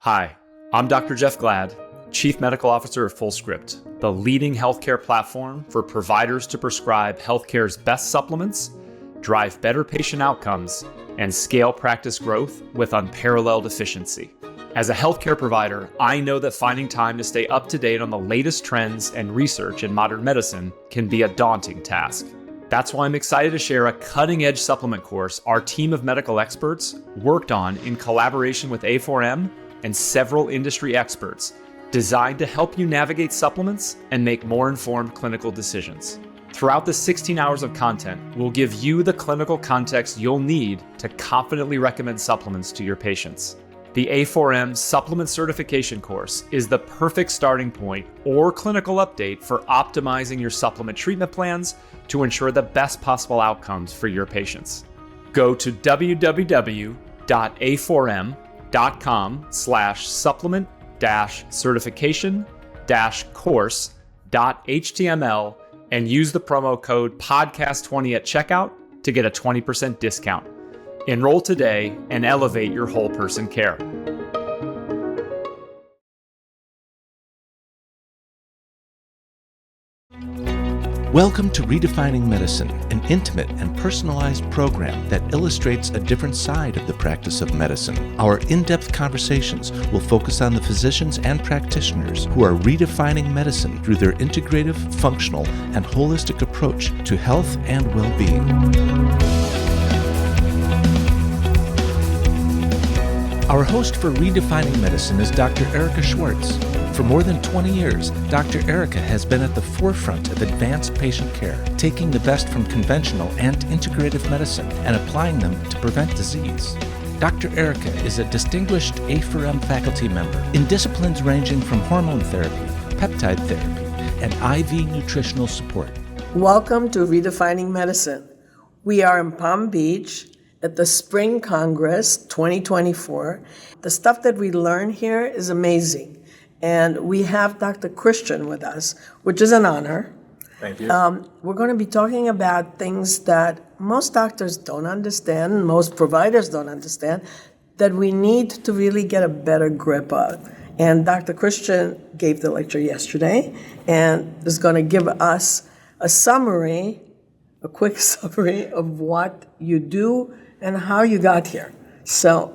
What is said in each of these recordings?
Hi, I'm Dr. Jeff Glad, Chief Medical Officer of FullScript, the leading healthcare platform for providers to prescribe healthcare's best supplements, drive better patient outcomes, and scale practice growth with unparalleled efficiency. As a healthcare provider, I know that finding time to stay up to date on the latest trends and research in modern medicine can be a daunting task. That's why I'm excited to share a cutting-edge supplement course our team of medical experts worked on in collaboration with A4M and several industry experts, designed to help you navigate supplements and make more informed clinical decisions. Throughout the 16 hours of content, we'll give you the clinical context you'll need to confidently recommend supplements to your patients. The A4M Supplement Certification course is the perfect starting point or clinical update for optimizing your supplement treatment plans to ensure the best possible outcomes for your patients. Go to www.a4m.com/supplement-certification-course.html and use the promo code podcast20 at checkout to get a 20% discount. Enroll today and elevate your whole person care. Welcome to Redefining Medicine, an intimate and personalized program that illustrates a different side of the practice of medicine. Our in-depth conversations will focus on the physicians and practitioners who are redefining medicine through their integrative, functional, and holistic approach to health and well-being. Our host for Redefining Medicine is Dr. Erica Schwartz. For more than 20 years, Dr. Erica has been at the forefront of advanced patient care, taking the best from conventional and integrative medicine and applying them to prevent disease. Dr. Erica is a distinguished A4M faculty member in disciplines ranging from hormone therapy, peptide therapy, and IV nutritional support. Welcome to Redefining Medicine. We are in Palm Beach at the Spring Congress 2024. The stuff that we learn here is amazing. And we have Dr. Christian with us, which is an honor. Thank you. We're going to be talking about things that most doctors don't understand, most providers don't understand, that we need to really get a better grip of. And Dr. Christian gave the lecture yesterday and is going to give us a summary, a quick summary of what you do and how you got here. So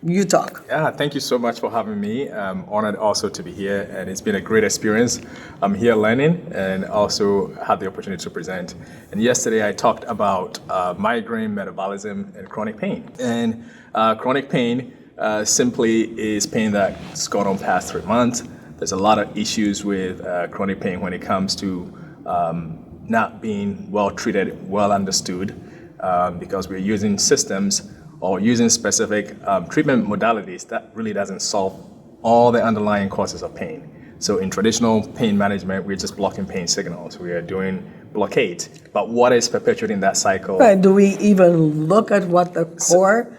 you talk. Yeah, thank you so much for having me. I'm honored also to be here, and it's been a great experience. I'm here learning and also had the opportunity to present. And yesterday I talked about migraine, metabolism, and chronic pain. And chronic pain simply is pain that's gone on past 3 months. There's a lot of issues with chronic pain when it comes to not being well treated, well understood, because we're using systems or using specific treatment modalities that really doesn't solve all the underlying causes of pain. So in traditional pain management, we're just blocking pain signals. We are doing blockade. But what is perpetuating that cycle? Right. Do we even look at what the core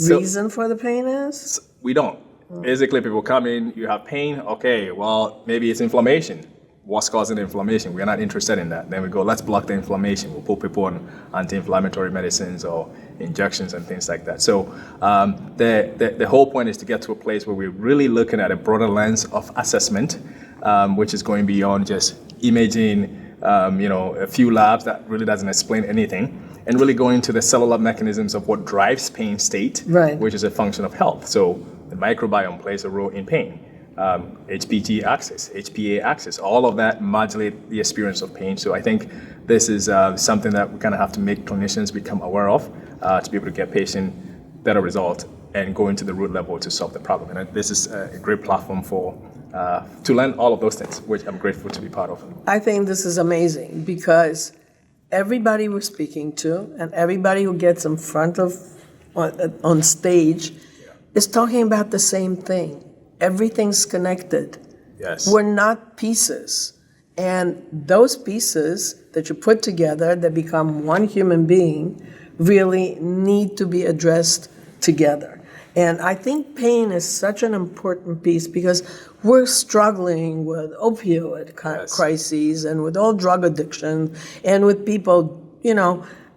reason for the pain is? We don't. Basically, people come in, you have pain, okay, well, maybe it's inflammation. What's causing the inflammation? We're not interested in that. Then we go, let's block the inflammation. We'll put people on anti-inflammatory medicines or injections and things like that. So the whole point is to get to a place where we're really looking at a broader lens of assessment, which is going beyond just imaging, a few labs that really doesn't explain anything, and really going to the cellular mechanisms of what drives pain state, right, which is a function of health. So the microbiome plays a role in pain. HPG axis, HPA axis, all of that modulate the experience of pain. So I think this is something that we kind of have to make clinicians become aware of to be able to get patient better results and go into the root level to solve the problem. And this is a great platform to learn all of those things, which I'm grateful to be part of. I think this is amazing because everybody we're speaking to and everybody who gets in front of on stage is talking about the same thing. Everything's connected. Yes. We're not pieces. And those pieces that you put together that become one human being really need to be addressed together. And I think pain is such an important piece because we're struggling with opioid crises and with all drug addiction and with people,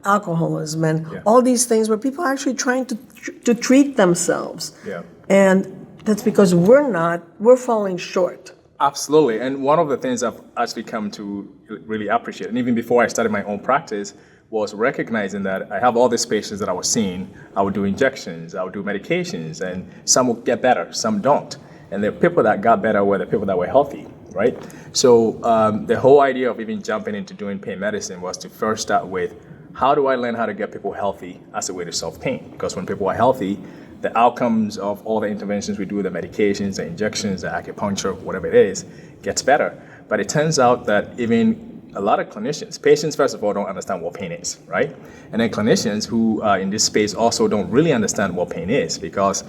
alcoholism and all these things where people are actually trying to treat themselves. Yeah. And That's because we're falling short. Absolutely. And one of the things I've actually come to really appreciate, and even before I started my own practice, was recognizing that I have all these patients that I was seeing. I would do injections, I would do medications, and some would get better, some don't. And the people that got better were the people that were healthy, right? So the whole idea of even jumping into doing pain medicine was to first start with, how do I learn how to get people healthy as a way to solve pain? Because when people are healthy, the outcomes of all the interventions we do, the medications, the injections, the acupuncture, whatever it is, gets better. But it turns out that even a lot of clinicians, patients first of all don't understand what pain is, right? And then clinicians who are in this space also don't really understand what pain is, because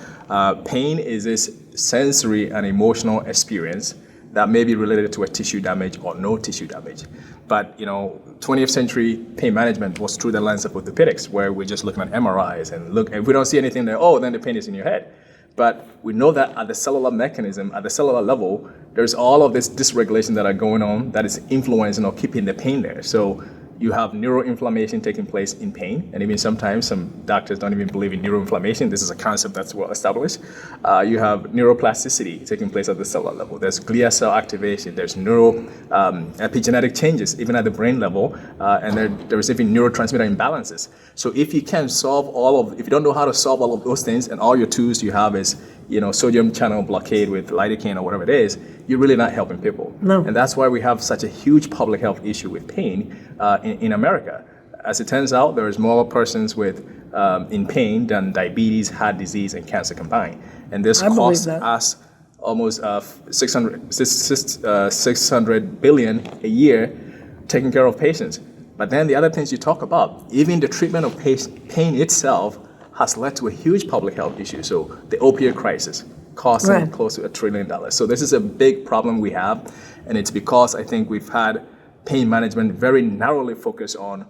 pain is this sensory and emotional experience that may be related to a tissue damage or no tissue damage. But 20th century pain management was through the lens of orthopedics, where we're just looking at MRIs and if we don't see anything there, then the pain is in your head. But we know that at the cellular mechanism, at the cellular level, there's all of this dysregulation that are going on that is influencing or keeping the pain there. So you have neuroinflammation taking place in pain, and even sometimes some doctors don't even believe in neuroinflammation. This is a concept that's well established. You have neuroplasticity taking place at the cellular level. There's glial cell activation. There's epigenetic changes, even at the brain level, and there's even neurotransmitter imbalances. So if you if you don't know how to solve all of those things, and all your tools you have is sodium channel blockade with lidocaine or whatever it is, you're really not helping people. No. And that's why we have such a huge public health issue with pain in America. As it turns out, there's more persons in pain than diabetes, heart disease, and cancer combined. And this costs us almost $600 billion a year taking care of patients. But then the other things you talk about, even the treatment of pain itself has led to a huge public health issue. So the opioid crisis costing close to $1 trillion. So this is a big problem we have, and it's because I think we've had pain management very narrowly focused on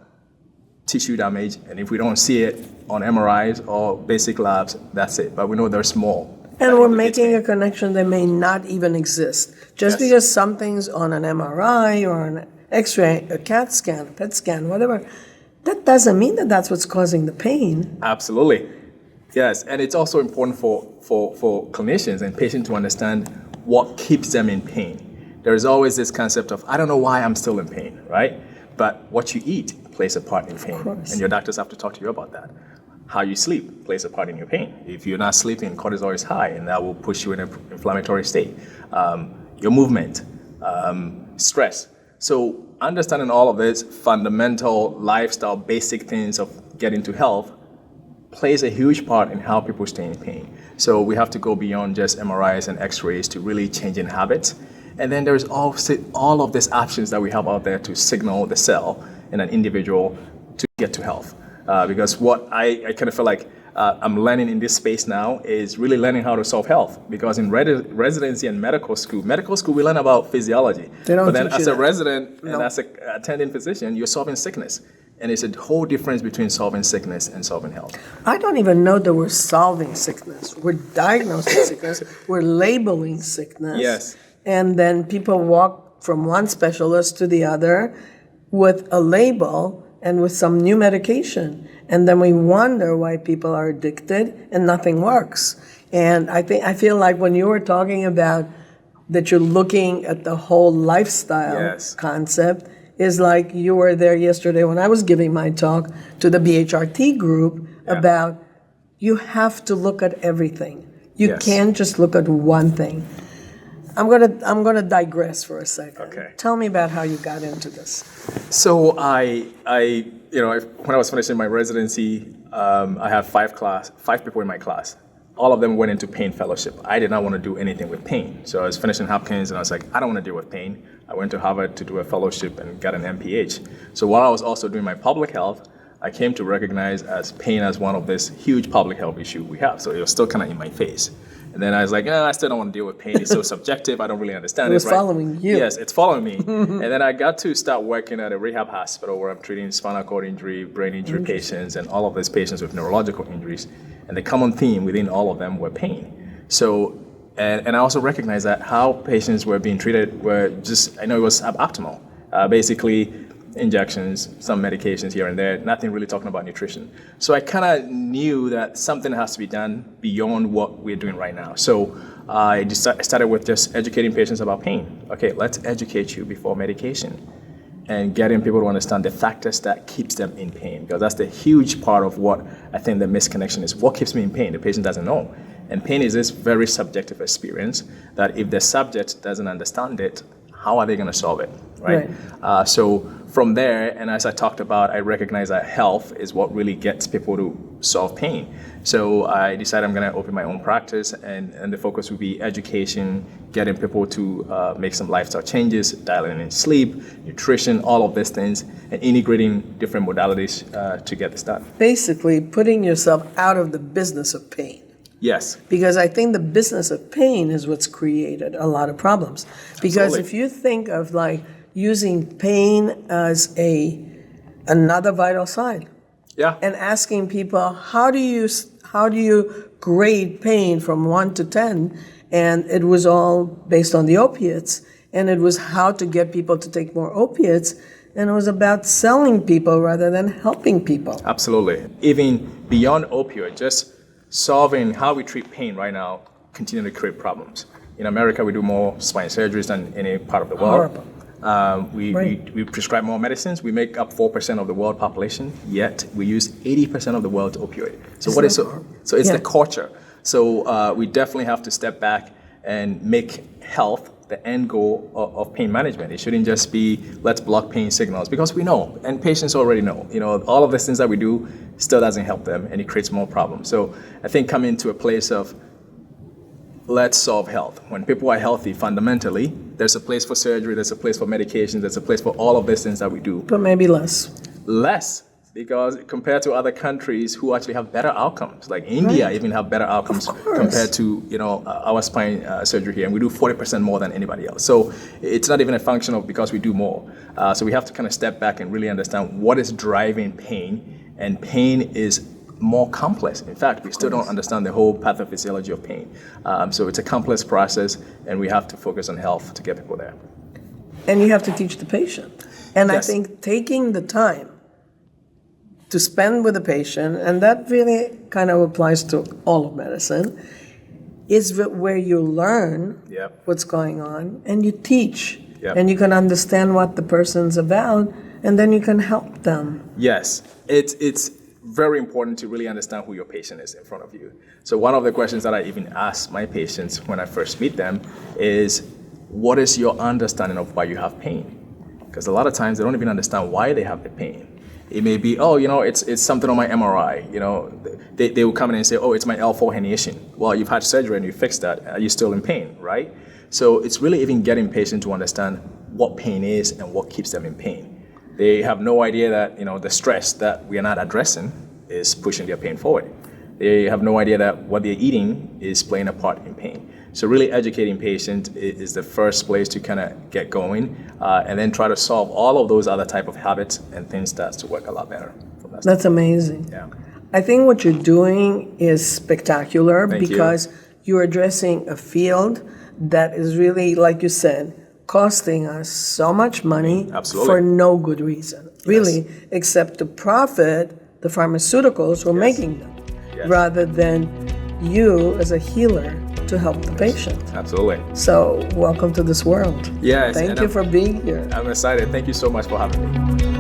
tissue damage, and if we don't see it on MRIs or basic labs, that's it. But we know there's more. And we're making a connection that may not even exist. Just because something's on an MRI or an X-ray, a CAT scan, a PET scan, whatever, that doesn't mean that that's what's causing the pain. Absolutely. Yes, and it's also important for clinicians and patients to understand what keeps them in pain. There's always this concept of, I don't know why I'm still in pain, right? But what you eat plays a part in pain, and your doctors have to talk to you about that. How you sleep plays a part in your pain. If you're not sleeping, cortisol is high, and that will push you in an inflammatory state. Your movement, stress. So understanding all of this fundamental lifestyle, basic things of getting to health plays a huge part in how people stay in pain. So we have to go beyond just MRIs and X-rays to really changing habits. And then there's also all of these options that we have out there to signal the cell in an individual to get to health. Because what I kind of feel like I'm learning in this space now is really learning how to solve health. Because in residency and medical school we learn about physiology. But then as a resident and as an attending physician, you're solving sickness. And it's a whole difference between solving sickness and solving health. I don't even know that we're solving sickness. We're diagnosing sickness. We're labeling sickness. Yes. And then people walk from one specialist to the other with a label and with some new medication. And then we wonder why people are addicted and nothing works. And I feel like when you were talking about that you're looking at the whole lifestyle concept, is like you were there yesterday when I was giving my talk to the BHRT group about you have to look at everything. You can't just look at one thing. I'm gonna digress for a second. Okay. Tell me about how you got into this. So when I was finishing my residency, I had five people in my class. All of them went into pain fellowship. I did not want to do anything with pain. So I was finishing Hopkins and I was like, I don't want to deal with pain. I went to Harvard to do a fellowship and got an MPH. So while I was also doing my public health, I came to recognize as pain as one of this huge public health issue we have. So it was still kind of in my face. And then I was like, I still don't want to deal with pain. It's so subjective. I don't really understand it. It was following you. Yes, it's following me. And then I got to start working at a rehab hospital where I'm treating spinal cord injury, brain injury patients, and all of these patients with neurological injuries. And the common theme within all of them were pain. So, and I also recognized that how patients were being treated were just, I know it was suboptimal. Basically, injections, some medications here and there, nothing really talking about nutrition. So I kind of knew that something has to be done beyond what we're doing right now. So I started with just educating patients about pain. Okay, let's educate you before medication, and getting people to understand the factors that keeps them in pain, because that's the huge part of what I think the misconnection is. What keeps me in pain? The patient doesn't know. And pain is this very subjective experience that if the subject doesn't understand it, how are they going to solve it, right? So from there, and as I talked about, I recognize that health is what really gets people to solve pain. So I decided I'm going to open my own practice, and the focus will be education, getting people to make some lifestyle changes, dialing in sleep, nutrition, all of these things, and integrating different modalities to get this done. Basically, putting yourself out of the business of pain. Yes. Because I think the business of pain is what's created a lot of problems. Because Absolutely. if you think of like using pain as another vital sign, Yeah. and asking people, how do you grade pain from 1 to 10? And it was all based on the opiates, and it was how to get people to take more opiates, and it was about selling people rather than helping people. Absolutely. Even beyond opioid, just solving how we treat pain right now continue to create problems. In America, we do more spine surgeries than any part of the world. Horrible. We prescribe more medicines. We make up 4% of the world population, yet we use 80% of the world's opioid. So what is so it's the culture. So we definitely have to step back and make health the end goal of pain management. It shouldn't just be let's block pain signals, because we know, and patients already know, all of the things that we do still doesn't help them, and it creates more problems. So I think coming to a place of let's solve health. When people are healthy, fundamentally, there's a place for surgery, there's a place for medication, there's a place for all of these things that we do. But maybe less. Less, because compared to other countries who actually have better outcomes, like India even have better outcomes compared to our spine surgery here, and we do 40% more than anybody else. So it's not even a function of because we do more. So we have to kind of step back and really understand what is driving pain, and pain is more complex. In fact, we still don't understand the whole pathophysiology of pain. So it's a complex process, and we have to focus on health to get people there. And you have to teach the patient. And Yes. I think taking the time to spend with the patient, and that really kind of applies to all of medicine, is where you learn Yep. what's going on, and you teach. Yep. And you can understand what the person's about, and then you can help them. Yes, it's very important to really understand who your patient is in front of you. So one of the questions that I even ask my patients when I first meet them is, what is your understanding of why you have pain? Because a lot of times they don't even understand why they have the pain. It may be, it's something on my MRI. They will come in and say, it's my L4 herniation. Well, you've had surgery and you fixed that. Are you still in pain, right? So it's really even getting patients to understand what pain is and what keeps them in pain. They have no idea that the stress that we are not addressing is pushing their pain forward. They have no idea that what they're eating is playing a part in pain. So really educating patients is the first place to kind of get going, and then try to solve all of those other type of habits and things starts to work a lot better. That's amazing. Yeah. I think what you're doing is spectacular. Thank you. Because you're addressing a field that is really, like you said, costing us so much money Absolutely. for no good reason, really, except to profit the pharmaceuticals who are making them, Yes. rather than you as a healer to help the patient. Absolutely. So welcome to this world. Yes. Thank you for being here. I'm excited. Thank you so much for having me.